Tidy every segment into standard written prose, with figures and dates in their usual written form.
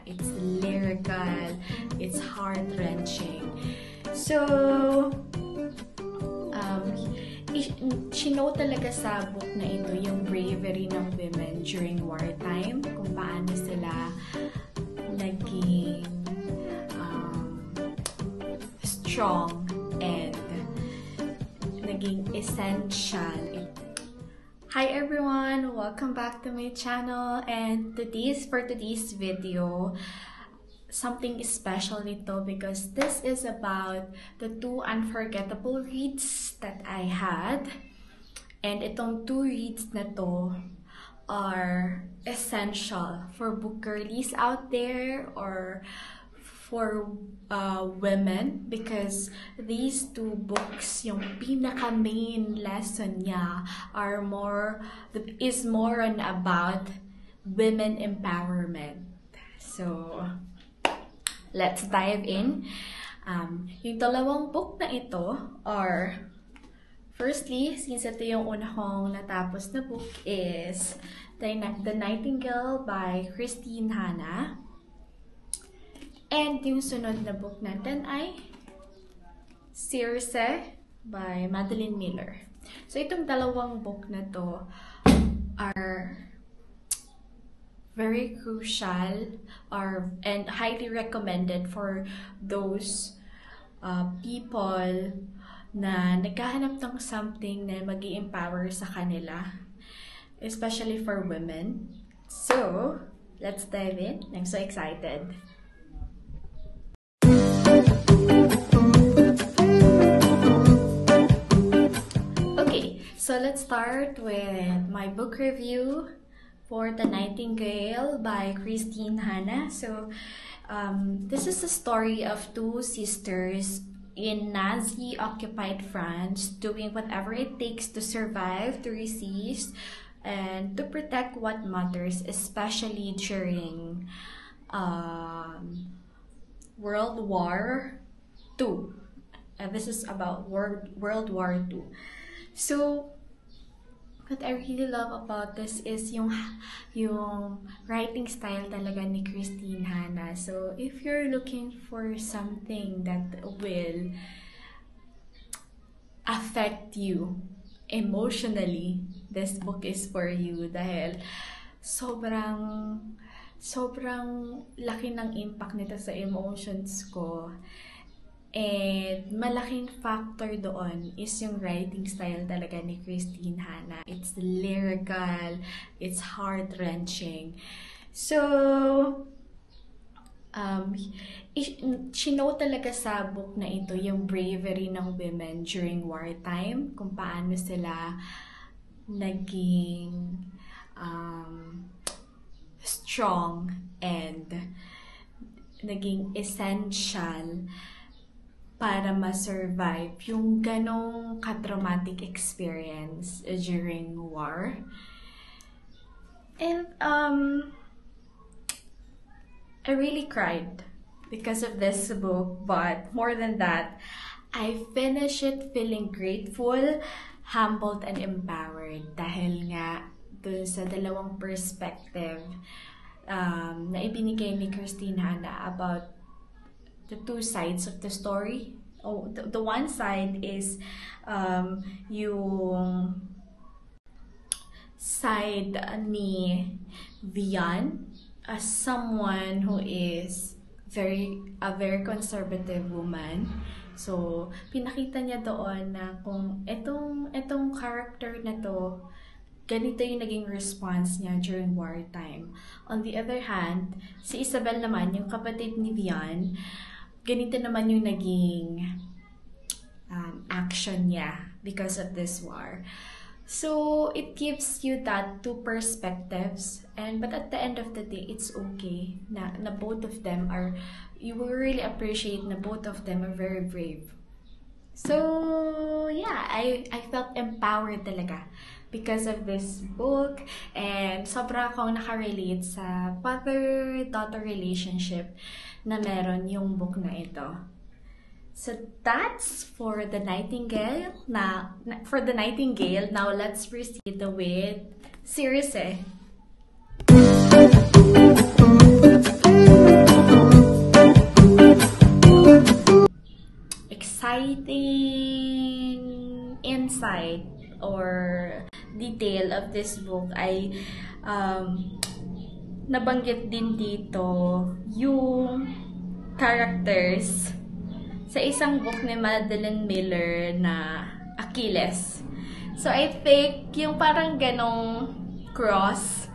It's lyrical, it's heart-wrenching. So, chinote talaga sa book na ito yung bravery ng women during wartime, kung paano sila naging strong and naging essential. Hi everyone! Welcome back to my channel, and for today's video, something special nito because this is about the 2 unforgettable reads that I had. And itong 2 reads na to are essential for book girlies out there or for women, because these 2 books, yung pinaka main lesson niya is more on about women empowerment. So let's dive in. Yung dalawang book na ito are, firstly, since ito yung una kong natapos na book, is The Nightingale by Christine Hanna. And yung sunod na book natin ay Circe by Madeline Miller. So itong dalawang book na to are very crucial and highly recommended for those people na naghahanap ng something na mag-i-empower sa kanila, especially for women. So let's dive in. I'm so excited. Okay, so let's start with my book review for The Nightingale by Christine Hanna. So this is a story of 2 sisters in Nazi-occupied France doing whatever it takes to survive, to resist, and to protect what matters, especially during World War II. This is about World War II. So what I really love about this is yung writing style talaga ni Christine Hanna. So if you're looking for something that will affect you emotionally, this book is for you dahil sobrang laki ng impact nito sa emotions ko. And malaking factor doon is yung writing style talaga ni Christine Hanna. It's lyrical, it's heart-wrenching. So, chinote talaga sa book na ito yung bravery ng women during wartime, kung paano sila naging strong and naging essential para ma-survive yung ganong ka-traumatic experience during war. And I really cried because of this book, but more than that, I finished it feeling grateful, humbled, and empowered dahil nga dun sa dalawang perspective na ibinigay ni Christine Hanna about the 2 sides of the story. The one side is yung side ni Vian as someone who is a very conservative woman. So pinakita niya doon na kung etong character na to, ganito yung naging response niya during wartime. On the other hand, si Isabel naman, yung kapatid ni Vian, ganito naman yung naging action niya because of this war. So it gives you that 2 perspectives, but at the end of the day, it's okay na both of them you will really appreciate na both of them are very brave. So yeah, I felt empowered talaga because of this book, and sobra akong nakarelate sa father-daughter relationship na meron yung book na ito. So that's for The Nightingale. Now let's proceed with Circe. insight or detail of this book ay nabanggit din dito yung characters sa isang book ni Madeline Miller na Achilles. So I think yung parang ganong cross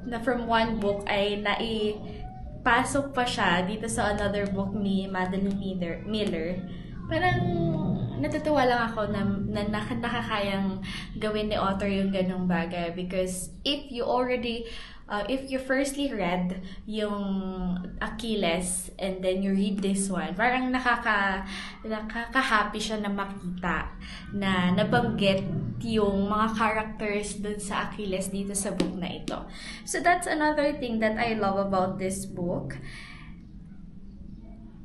na from one book ay naipasok pa siya dito sa another book ni Madeline Miller. Parang natutuwa lang ako na nakakayang gawin ni author yung ganong bagay, because if you firstly read yung Achilles and then you read this one, parang nakaka-happy siya na makita na nabanggit yung mga characters dun sa Achilles dito sa book na ito. So that's another thing that I love about this book.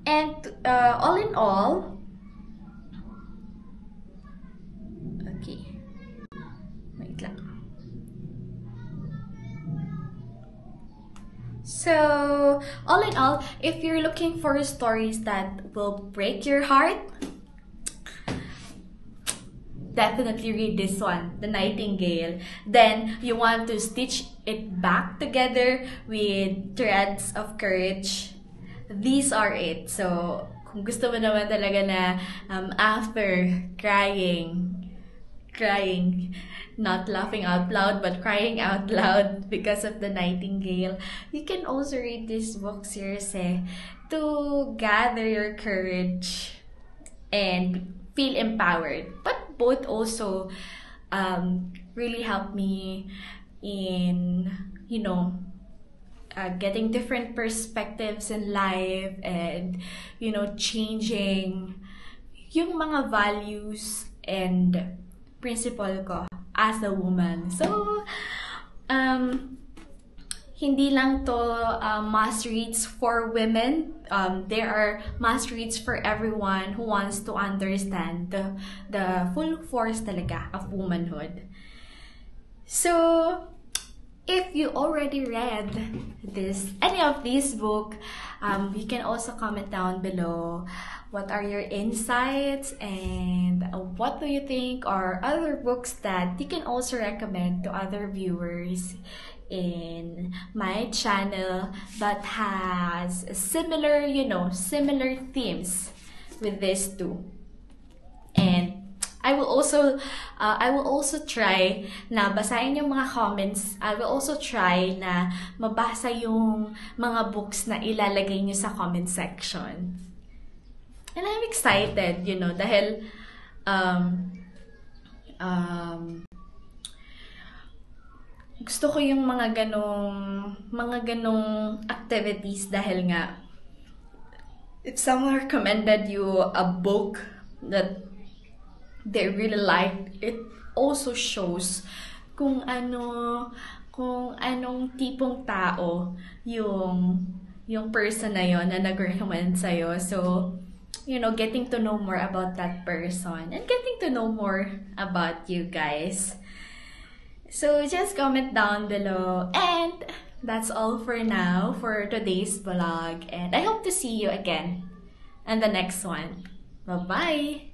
And all in all, okay, wait lang. So, all in all, if you're looking for stories that will break your heart, definitely read this one, The Nightingale. Then, you want to stitch it back together with threads of courage. These are it. So, kung gusto mo naman talaga na after crying, not laughing out loud, but crying out loud because of The Nightingale, you can also read this book series to gather your courage and feel empowered. But both also really helped me in, getting different perspectives in life and, changing yung mga values and principle ko as a woman. So, hindi lang to must reads for women. There are must reads for everyone who wants to understand the full force talaga of womanhood. So, if you already read any of these book, you can also comment down below what are your insights and what do you think are other books that you can also recommend to other viewers in my channel that has similar themes with these two. And I will also try na basahin yung mga comments. I will also try na mabasa yung mga books na ilalagay nyo sa comment section. And I'm excited, dahil gusto ko yung mga ganong activities, dahil nga if someone recommended you a book that they really liked, it also shows kung anong tipong tao yung person na yon na nag-recommend sa'yo. So, getting to know more about that person and getting to know more about you guys. So, just comment down below. And that's all for now for today's vlog. And I hope to see you again in the next one. Bye-bye!